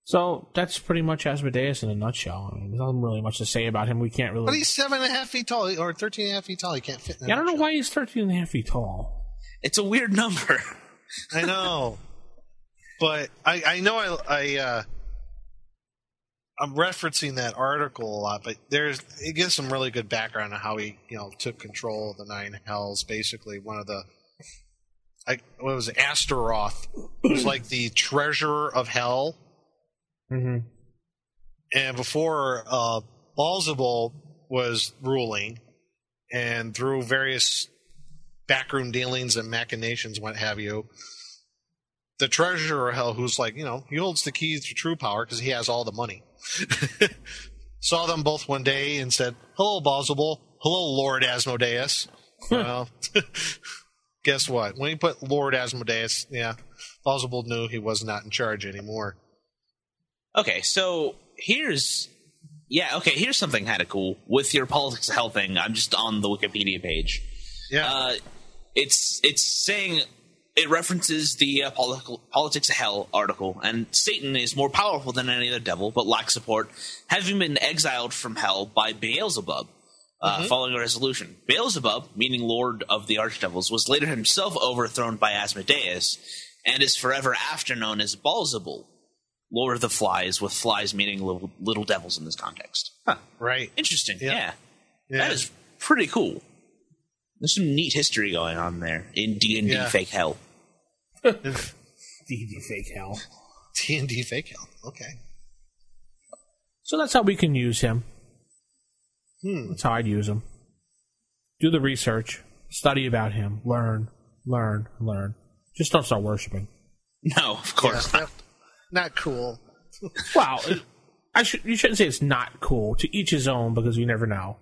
So that's pretty much Asmodeus in a nutshell. I mean, there's not really much to say about him. We can't really... But he's 7.5 feet tall, or 13.5 feet tall. He can't fit in that. I don't know why he's 13.5 feet tall. It's a weird number. I know. But I know I'm referencing that article a lot, but it gives some really good background on how he, took control of the 9 hells. Basically, one of the, what was it, Astaroth was like the treasurer of hell. Mm-hmm. And before Beelzebul was ruling, and through various backroom dealings and machinations, what have you, the treasurer of hell, who's like, he holds the keys to true power because he has all the money, saw them both one day and said, "Hello, Beelzebul. Hello, Lord Asmodeus." Well, guess what? When he put Lord Asmodeus, Beelzebul knew he was not in charge anymore. Okay, so here's something kind of cool with your Politics of Hell thing. I'm just on the Wikipedia page. Yeah. It's saying it references the Politics of Hell article, and Satan is more powerful than any other devil, but lacks support, having been exiled from hell by Beelzebub following a resolution. Beelzebub, meaning Lord of the Archdevils, was later himself overthrown by Asmodeus, and is forever after known as Beelzebul, Lord of the Flies, with flies meaning little devils in this context. Huh. Right. Interesting, yeah. That is pretty cool. There's some neat history going on there in D&D Fake Hell. D&D Fake Hell. D&D Fake Hell, okay. So that's how we can use him. That's how I'd use him. Do the research, study about him, learn. Just don't start worshiping. No, of course not. Not cool. Wow, you shouldn't say it's not cool. To each his own, because you never know.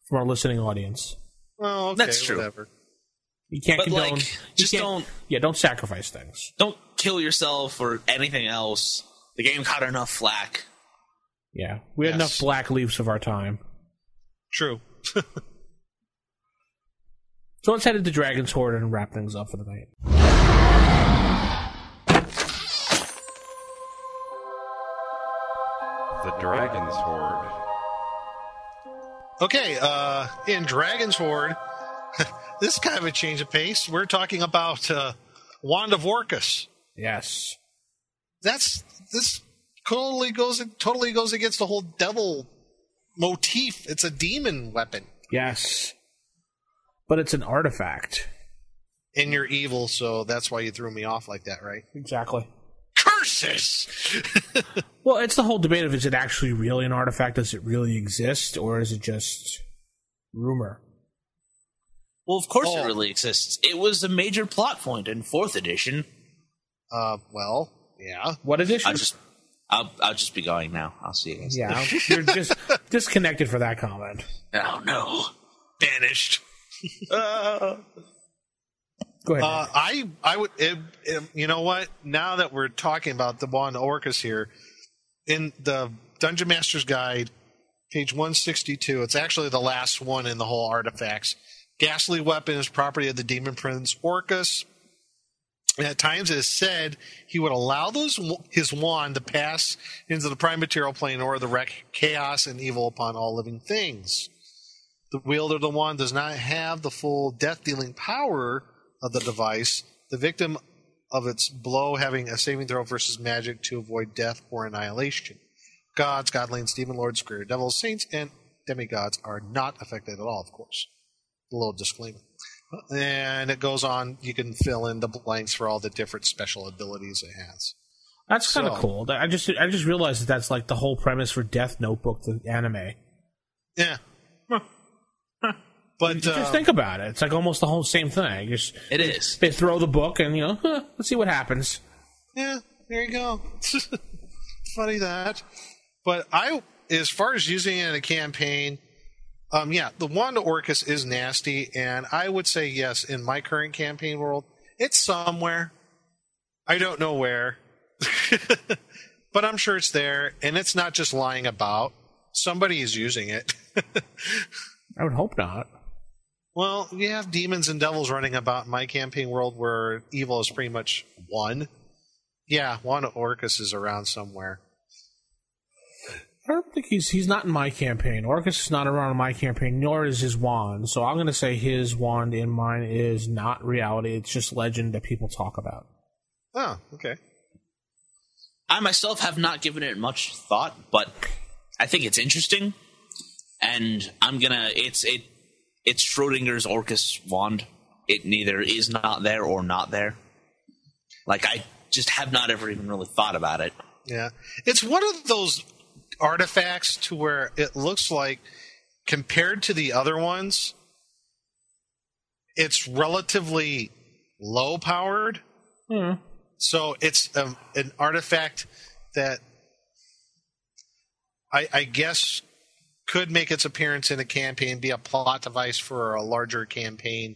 From our listening audience. Oh, okay, that's true. Whatever. You can't condone. Don't sacrifice things. Don't kill yourself or anything else. The game caught enough flack. Yeah, we had enough black leaves of our time. True. So let's head into Dragon's Horde and wrap things up for the night. The Dragon's Horde. Okay, in Dragon's Horde, this is kind of a change of pace. We're talking about Wand of Orcus. Yes. This totally goes against the whole devil motif. It's a demon weapon. Yes. But it's an artifact. And you're evil, so that's why you threw me off like that, right? Exactly. Curses! Well, it's the whole debate of, is it actually really an artifact? Does it really exist? Or is it just rumor? Well, of course it really exists. It was a major plot point in 4th edition. Well, yeah. What edition? I'll just be going now. I'll see you guys. Yeah, you're just disconnected for that comment. Oh, no. Banished. Go ahead. I would, you know what? Now that we're talking about the Wand of Orcus here, in the Dungeon Master's Guide, page 162, it's actually the last one in the whole artifacts. Ghastly weapon is property of the demon prince Orcus. And at times it is said he would allow his wand to pass into the prime material plane or the wreak chaos and evil upon all living things. The wielder of the wand does not have the full death-dealing power of the device, the victim of its blow having a saving throw versus magic to avoid death or annihilation. Gods, godlings, demon lords, spirit devils, saints, and demigods are not affected at all, of course. A little disclaimer. And it goes on, you can fill in the blanks for all the different special abilities it has. That's kind of cool. I just realized that's like the whole premise for Death Notebook, the anime. Yeah. But just think about it. It's like almost the whole same thing. It is. They throw the book and, let's see what happens. Yeah, there you go. Funny that. But as far as using it in a campaign, the Wand of Orcus is nasty, and I would say yes, in my current campaign world, it's somewhere. I don't know where. But I'm sure it's there, and it's not just lying about. Somebody is using it. I would hope not. Well, you have demons and devils running about in my campaign world where evil is pretty much won. Yeah, Wand of Orcus is around somewhere. I don't think he's not in my campaign. Orcus is not around in my campaign, nor is his wand. So I'm going to say his wand in mine is not reality. It's just legend that people talk about. Oh, okay. I myself have not given it much thought, but I think it's interesting. And it's Schrodinger's Orcus wand. It neither is not there or not there. Like, I just have not ever even really thought about it. Yeah. It's one of those artifacts to where it looks like, compared to the other ones, it's relatively low powered. So it's an artifact that I guess could make its appearance in a campaign, be a plot device for a larger campaign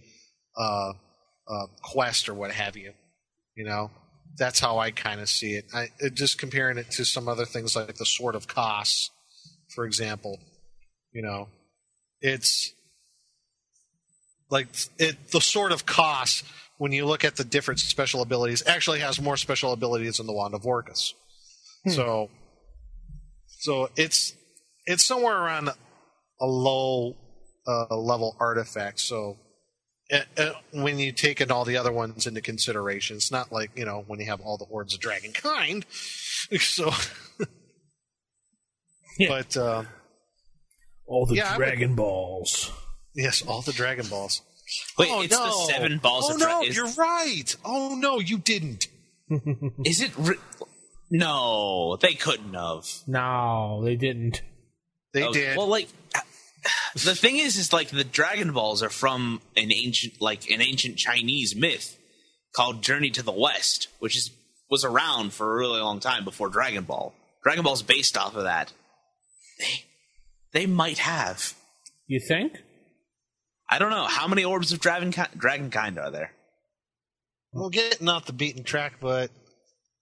quest or what have you. That's how I kind of see it. Just comparing it to some other things like the Sword of Kos, for example. It's like the Sword of Kos when you look at the different special abilities, actually has more special abilities than the Wand of Orcus. So it's somewhere around a low level artifact. So when you take in all the other ones into consideration, it's not like, when you have all the hordes of dragonkind. So, yeah. But all the Dragon Balls. Yes, all the Dragon Balls. Wait, it's the 7 balls of no, you're right. Oh, no, you didn't. Is it... No, they couldn't have. No, they didn't. They did. Well, the thing is the Dragon Balls are from an ancient Chinese myth called Journey to the West, which was around for a really long time before Dragon Ball. Dragon Ball's based off of that. They might have. You think? I don't know. How many orbs of Dragonkind are there? Well, getting off the beaten track, but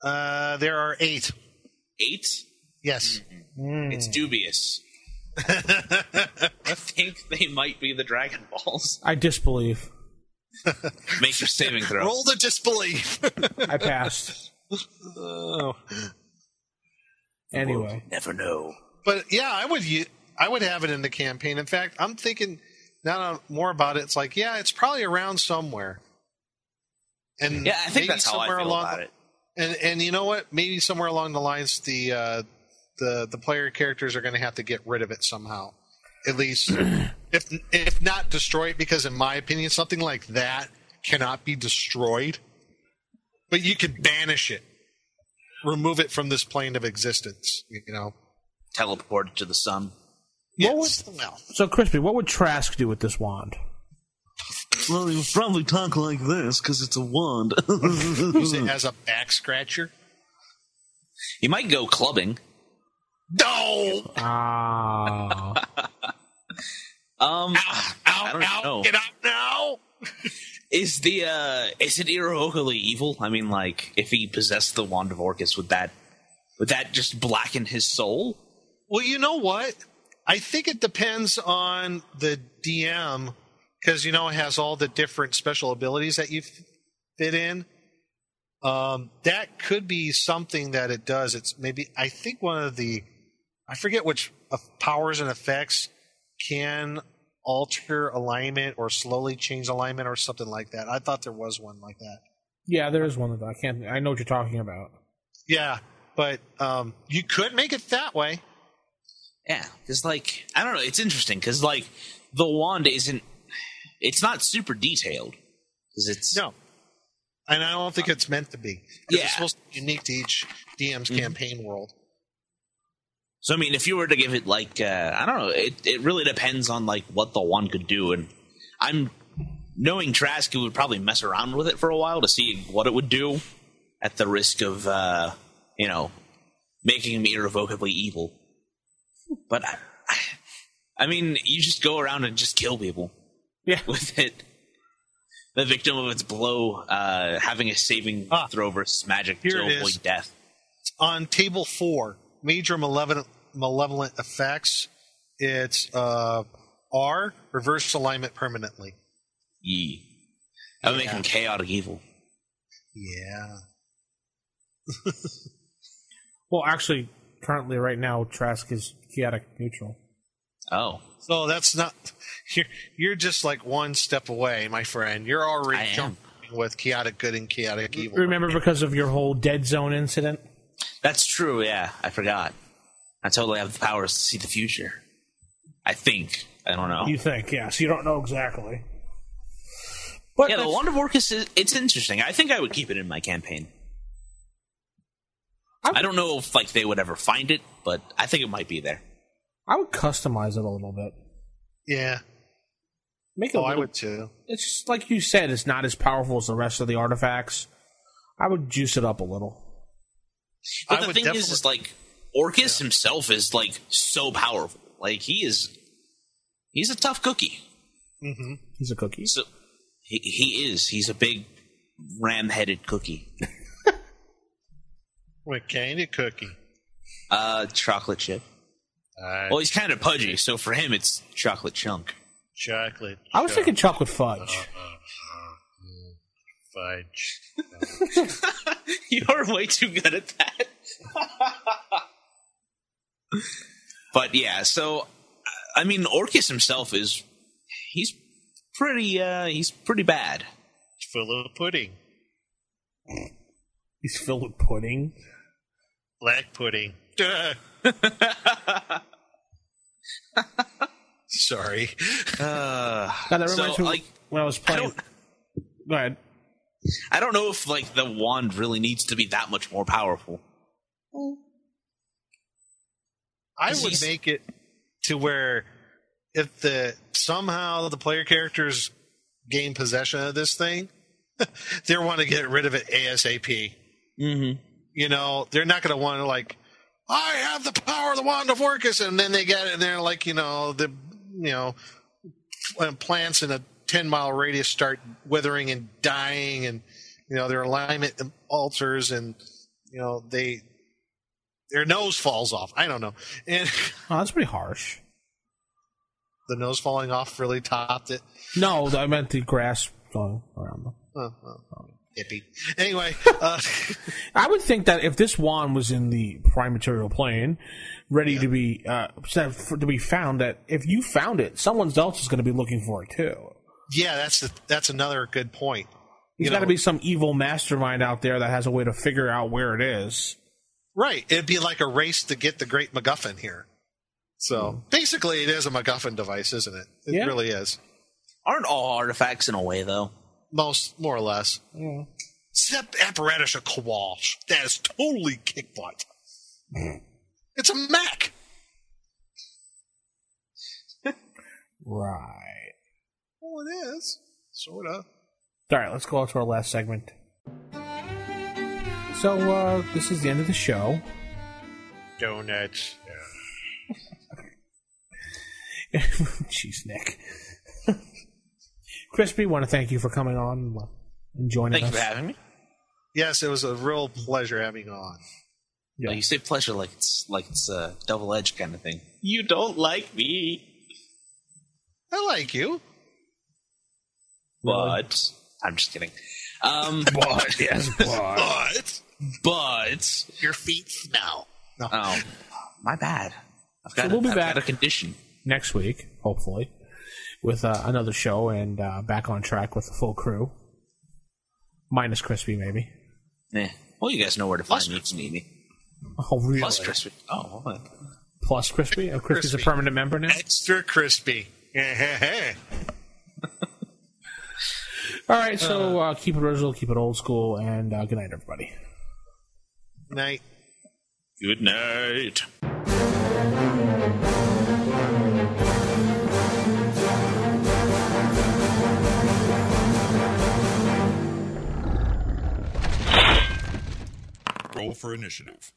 there are 8. 8? Yes. Mm. It's dubious. I think they might be the Dragon Balls. I disbelieve. Make your saving throw. Roll the disbelief. I passed. Oh. Anyway. Never know. But yeah, I would have it in the campaign. In fact, I'm thinking now more about it. It's like, yeah, it's probably around somewhere. And yeah, I think that's how I feel about it. And you know what? Maybe somewhere along the lines, the player characters are going to have to get rid of it somehow. At least, if not destroy it, because in my opinion, something like that cannot be destroyed. But you could banish it, remove it from this plane of existence. Teleport it to the sun. Yes. So, Crispy, what would Trask do with this wand? Well, he would probably talk like this because it's a wand. Use it as a back scratcher. He might go clubbing. No. Oh. I don't know. Get out now. Is it irrevocably evil? I mean, if he possessed the Wand of Orcus, would that just blacken his soul? Well, you know what? I think it depends on the DM, because it has all the different special abilities that you fit in. That could be something that it does. It's maybe, I think one of the, I forget which powers and effects can alter alignment or slowly change alignment or something like that. I thought there was one like that. Yeah, there is one of that. I know what you're talking about. Yeah, but you could make it that way. Yeah, because I don't know. It's interesting because the wand it's not super detailed because it's no, and I don't think it's meant to be. Yeah, it's supposed to be unique to each DM's campaign world. So I mean, if you were to give it I don't know, it really depends on what the wand could do, and I'm knowing Trask would probably mess around with it for a while to see what it would do, at the risk of making him irrevocably evil. But I mean, you just go around and just kill people. Yeah, with it. The victim of its blow having a saving throw versus magic to avoid death. On table 4, major malevolent effects. It's R, reverse alignment permanently. Yee. I'm making chaotic evil. Yeah. Well, actually, currently, right now, Trask is chaotic neutral. Oh. So that's not... You're just one step away, my friend. You're already jumping with chaotic good and chaotic evil. Remember because of your whole Dead Zone incident? That's true, yeah. I forgot. I totally have the powers to see the future. I think. I don't know. You think, yes. You don't know exactly. But yeah, the Wand of Orcus, it's interesting. I think I would keep it in my campaign. I don't know if they would ever find it, but I think it might be there. I would customize it a little bit. Yeah. Make it I would too. It's just like you said, it's not as powerful as the rest of the artifacts. I would juice it up a little. But the thing is Orcus himself is so powerful. He's a tough cookie. Mm-hmm. He's a cookie. So he is. He's a big ram-headed cookie. What kind of cookie? Chocolate chip. Well, he's kind of pudgy, so for him it's chocolate chunk. Chocolate. I was thinking chocolate fudge. Fudge. You're way too good at that. But yeah, so I mean, Orcus himself he's pretty bad. He's full of pudding. He's filled with pudding. Black pudding. Sorry. God, that reminds me when I was playing. Go ahead. I don't know if like the wand really needs to be that much more powerful. I would make it to where if somehow the player characters gain possession of this thing, they want to get rid of it ASAP. Mm-hmm. You know, they're not going to want to like, I have the power of the wand of Orcus, and then they get it, and they're like, when plants in a 10-mile radius start withering and dying, and their alignment alters, and their nose falls off. I don't know. And that's pretty harsh. The nose falling off really topped it. No, I meant the grass going around them. Hippie. Anyway, I would think that if this wand was in the prime material plane, ready to be found, that if you found it, someone else is going to be looking for it too. Yeah, that's another good point. There's got to be some evil mastermind out there that has a way to figure out where it is. Right. It'd be like a race to get the great MacGuffin here. So basically, it is a MacGuffin device, isn't it? It really is. Aren't all artifacts in a way, though? More or less. Yeah. Except apparatus of Kowalsh. That is totally kick butt. It's a Mac. Right. Well, it is. Sort of. All right, let's go on to our last segment. So, this is the end of the show. Donuts. Jeez, Nick. Crispy, want to thank you for coming on and joining us. Thank you for having me. Yes, it was a real pleasure having you on. Yeah. You say pleasure like it's a double-edged kind of thing. You don't like me. I like you. But I'm just kidding. But yes, but your feet smell. No. Oh, my bad. I've We'll be back got a condition next week, hopefully, with another show and back on track with the full crew, minus Crispy, maybe. Yeah. Well, you guys know where to find me if you need me. Oh, really? Plus Crispy. Oh, what? Plus Crispy. Crispy's a permanent member now. Extra Crispy. All right, so keep it original, keep it old school, and good night, everybody. Night. Good night. Roll for initiative.